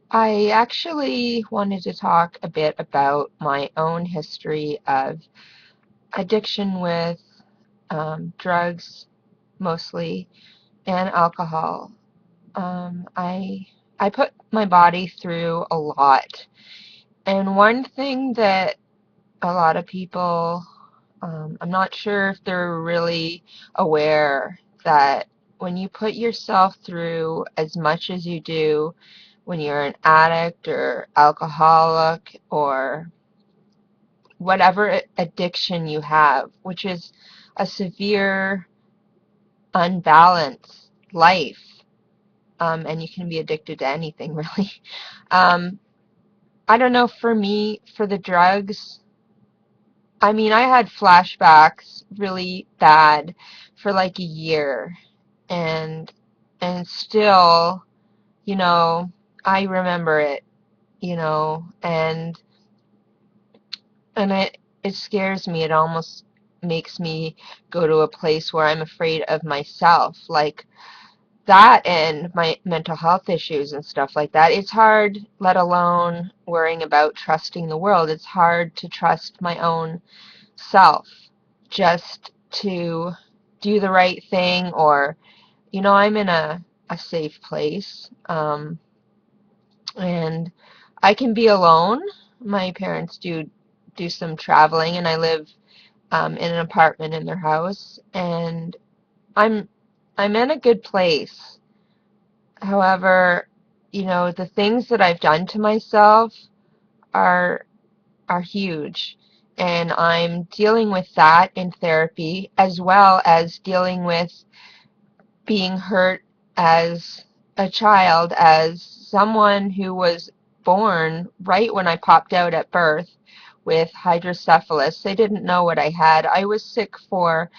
I actually wanted to talk a bit about my own history of addiction with drugs mostly and alcohol. Um, I I put my body through a lot, and one thing that a lot of people, I'm not sure if they're really aware that when you put yourself through as much as you do when you're an addict or alcoholic or whatever addiction you have, which is a severe, unbalanced life, and you can be addicted to anything really. Um, I don't know, for me, for the drugs, I mean, I had flashbacks really bad for like a year, and still, you know, I remember it, and it scares me. It almost makes me go to a place where I'm afraid of myself, like that and my mental health issues and stuff like that. It's hard, let alone worrying about trusting the world. It's hard to trust my own self just to do the right thing, or I'm in a safe place, and I can be alone. My parents do some traveling, and I live in an apartment in their house, and I'm I'm in a good place. However, the things that I've done to myself are are huge, and I'm dealing with that in therapy as well as dealing with being hurt as a child, as someone who was born right when I popped out at birth with hydrocephalus. They didn't know what I had. I was sick for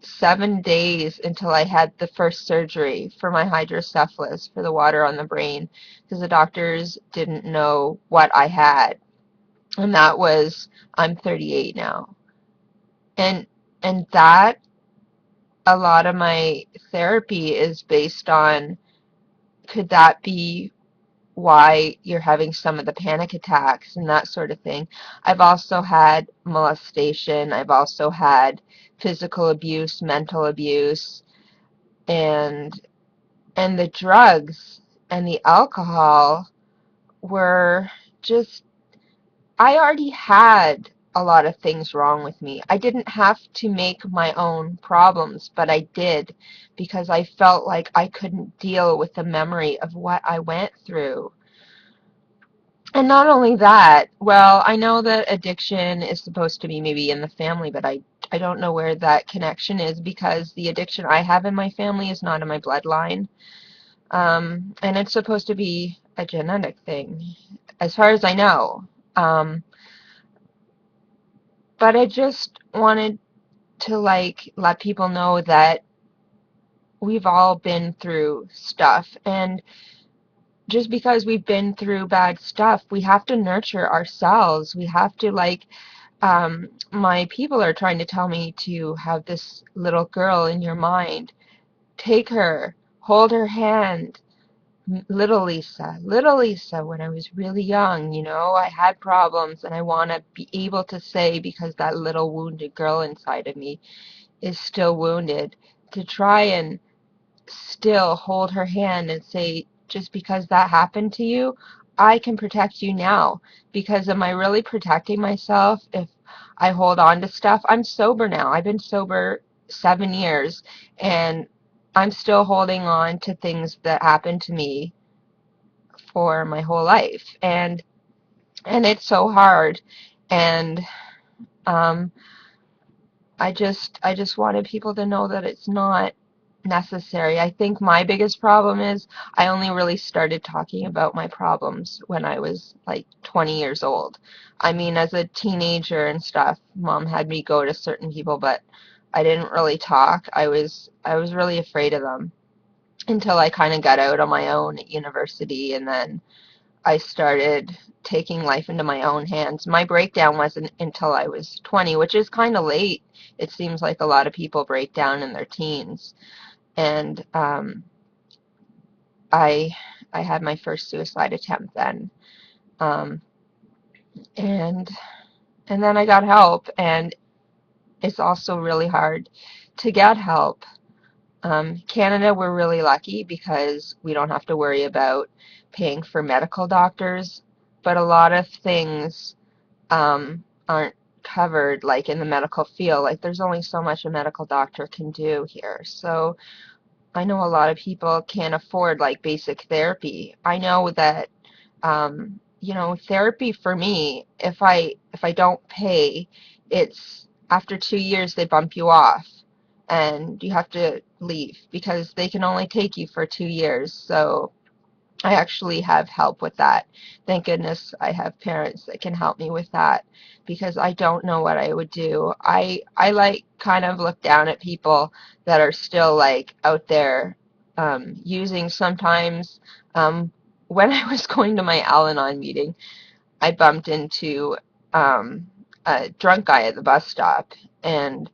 7 days until I had the first surgery for my hydrocephalus, for the water on the brain, because the doctors didn't know what I had. And that was, I'm 38 now. And that, a lot of my therapy is based on, could that be why you're having some of the panic attacks and that sort of thing. I've also had molestation. I've also had physical abuse, mental abuse, and the drugs and the alcohol were just, I already had a lot of things wrong with me. I didn't have to make my own problems, but I did, because I felt like I couldn't deal with the memory of what I went through. And not only that, well, I know that addiction is supposed to be maybe in the family, but I don't know where that connection is, because the addiction I have in my family is not in my bloodline. And it's supposed to be a genetic thing, as far as I know. Um, but I just wanted to, like, let people know that we've all been through stuff, and just because we've been through bad stuff, we have to nurture ourselves. We have to, like, my people are trying to tell me to have this little girl in your mind. Take her, hold her hand. Little Lisa, when I was really young, I had problems, and I want to be able to say, because that little wounded girl inside of me is still wounded, to try and still hold her hand and say, just because that happened to you, I can protect you now. Because am I really protecting myself if I hold on to stuff? I'm sober now. I've been sober 7 years, and I'm still holding on to things that happened to me for my whole life. And it's so hard. And um, I just wanted people to know that it's not necessary. I think my biggest problem is I only really started talking about my problems when I was like 20 years old. I mean, as a teenager and stuff, mom had me go to certain people, but I didn't really talk. I was really afraid of them until I kind of got out on my own at university, and then I started taking life into my own hands. My breakdown wasn't until I was 20, which is kind of late. It seems like a lot of people break down in their teens. And I I had my first suicide attempt then. Um, and and then I got help, and it's also really hard to get help. Canada, we're really lucky because we don't have to worry about paying for medical doctors, but a lot of things aren't covered, like in the medical field. Like there's only so much a medical doctor can do here. So I know a lot of people can't afford like basic therapy. I know that therapy for me, if I don't pay, it's after 2 years they bump you off and you have to leave because they can only take you for 2 years. So I actually have help with that. Thank goodness I have parents that can help me with that because I don't know what I would do. I like kind of look down at people that are still like out there using sometimes. When I was going to my Al-Anon meeting, I bumped into um, a drunk guy at the bus stop, and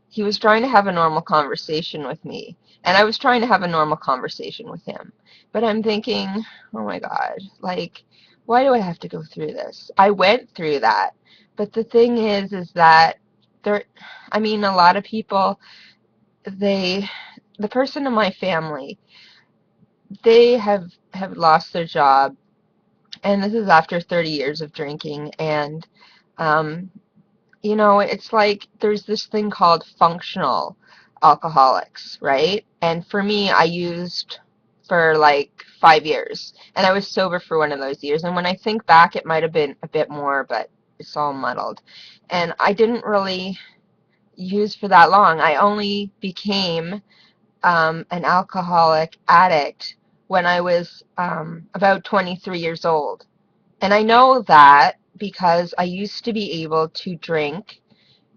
he was trying to have a normal conversation with me, and I was trying to have a normal conversation with him. But I'm thinking, oh my God, like, why do I have to go through this? I went through that, but the thing is that there, I mean, a lot of people, they, the person in my family, they have lost their job, and this is after 30 years of drinking, and um, it's like there's this thing called functional alcoholics, right? And for me, I used for like 5 years, and I was sober for one of those years. And when I think back, it might have been a bit more, but it's all muddled. And I didn't really use for that long. I only became an alcoholic addict when I was about 23 years old. And I know that because I used to be able to drink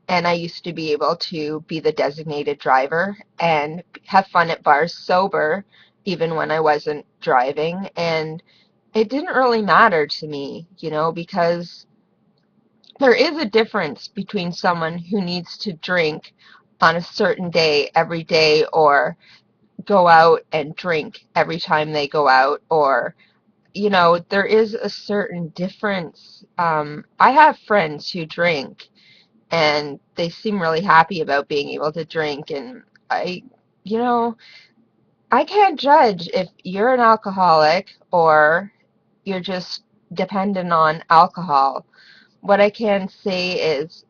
and I used to be able to be the designated driver and have fun at bars sober, even when I wasn't driving. And it didn't really matter to me, because there is a difference between someone who needs to drink on a certain day every day or go out and drink every time they go out or there is a certain difference. I have friends who drink and they seem really happy about being able to drink. And you know, I can't judge if you're an alcoholic or you're just dependent on alcohol. What I can say is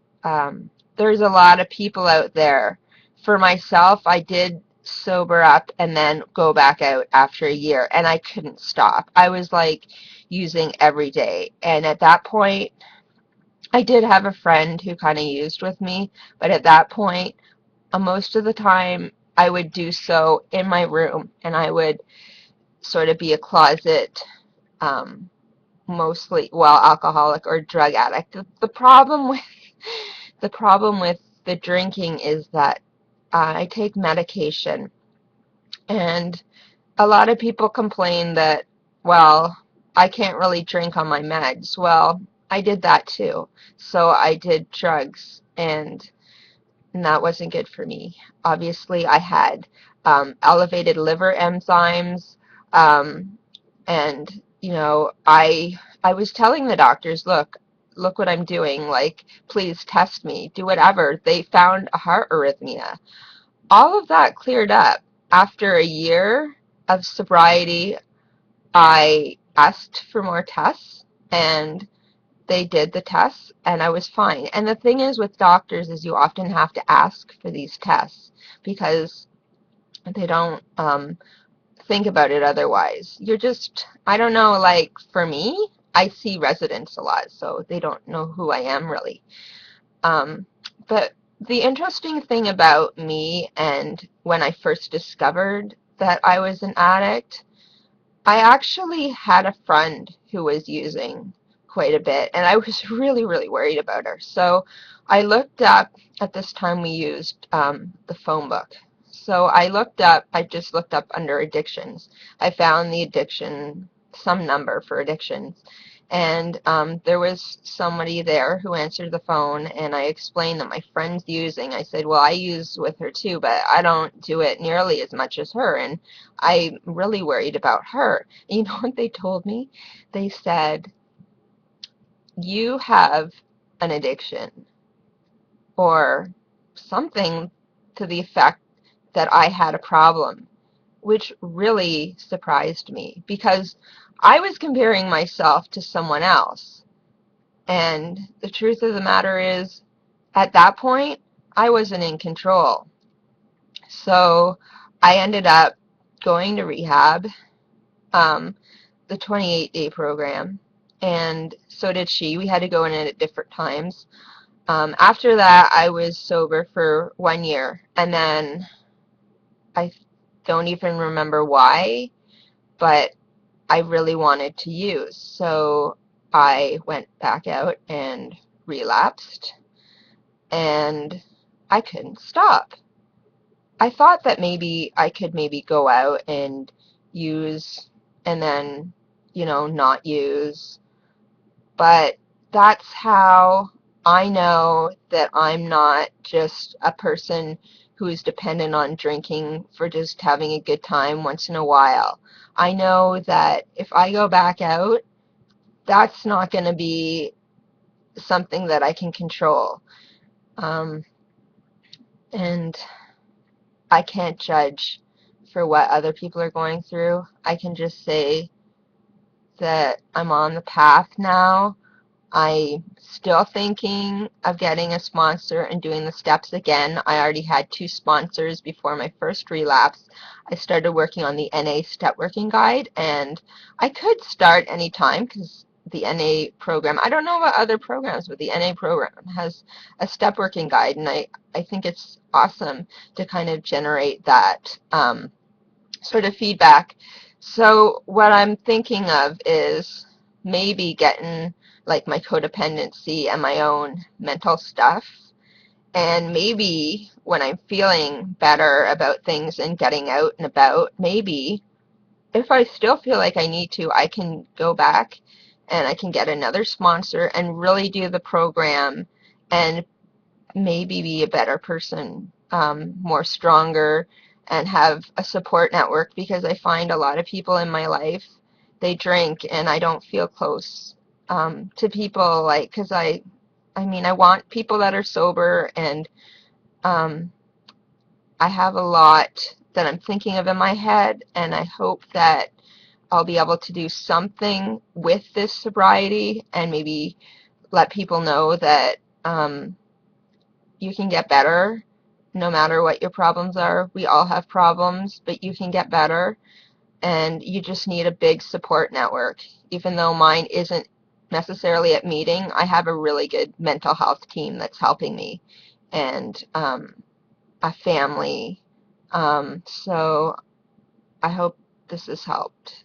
there's a lot of people out there. For myself, I did sober up and then go back out after a year, and I couldn't stop. I was like using every day. And at that point, I did have a friend who kind of used with me, but at that point, most of the time, I would do so in my room, and I would sort of be a closet um, mostly alcoholic or drug addict. The problem with the drinking is that I take medication, and a lot of people complain that, well, I can't really drink on my meds. Well, I did that too. So I did drugs, and that wasn't good for me. Obviously, I had elevated liver enzymes, um, and I was telling the doctors, look what I'm doing. Like, please test me, do whatever. They found a heart arrhythmia. All of that cleared up after a year of sobriety. I asked for more tests, and they did the tests and I was fine. And the thing is with doctors is you often have to ask for these tests because they don't think about it otherwise. I don't know, like for me, I see residents a lot, so they don't know who I am really. Um, but the interesting thing about me and when I first discovered that I was an addict, I actually had a friend who was using quite a bit, and I was really, really worried about her. So I looked up, at this time we used the phone book. So I just looked up under addictions. I found the addiction, some number for addictions, And there was somebody there who answered the phone, and I explained that my friend's using. I said, well, I use with her too, but I don't do it nearly as much as her, and I'm really worried about her. And you know what they told me? They said, you have an addiction, or something to the effect that I had a problem, which really surprised me because I was comparing myself to someone else. And the truth of the matter is, at that point, I wasn't in control. So I ended up going to rehab, um, the 28-day program, and so did she. We had to go in it at different times. After that, I was sober for 1 year, and then I don't even remember why, but I really wanted to use. So I went back out and relapsed, and I couldn't stop. I thought that maybe I could maybe go out and use and then, not use. But that's how I know that I'm not just a person who's dependent on drinking for just having a good time once in a while. I know that if I go back out, that's not going to be something that I can control. Um, and I can't judge for what other people are going through. I can just say that I'm on the path now. I'm still thinking of getting a sponsor and doing the steps again. I already had 2 sponsors before my first relapse. I started working on the NA step working guide, and I could start anytime because the NA program, I don't know about other programs, but the NA program has a step working guide, and I think it's awesome to kind of generate that sort of feedback. So what I'm thinking of is maybe getting like my codependency and my own mental stuff. And maybe when I'm feeling better about things and getting out and about, maybe if I still feel like I need to, I can go back and I can get another sponsor and really do the program and maybe be a better person, more stronger, and have a support network because I find a lot of people in my life, they drink and I don't feel close to people like, because I want people that are sober, and um, I have a lot that I'm thinking of in my head, and I hope that I'll be able to do something with this sobriety and maybe let people know that you can get better no matter what your problems are. We all have problems, but you can get better, and you just need a big support network. Even though mine isn't necessarily at meeting, I have a really good mental health team that's helping me, and a family. So I hope this has helped.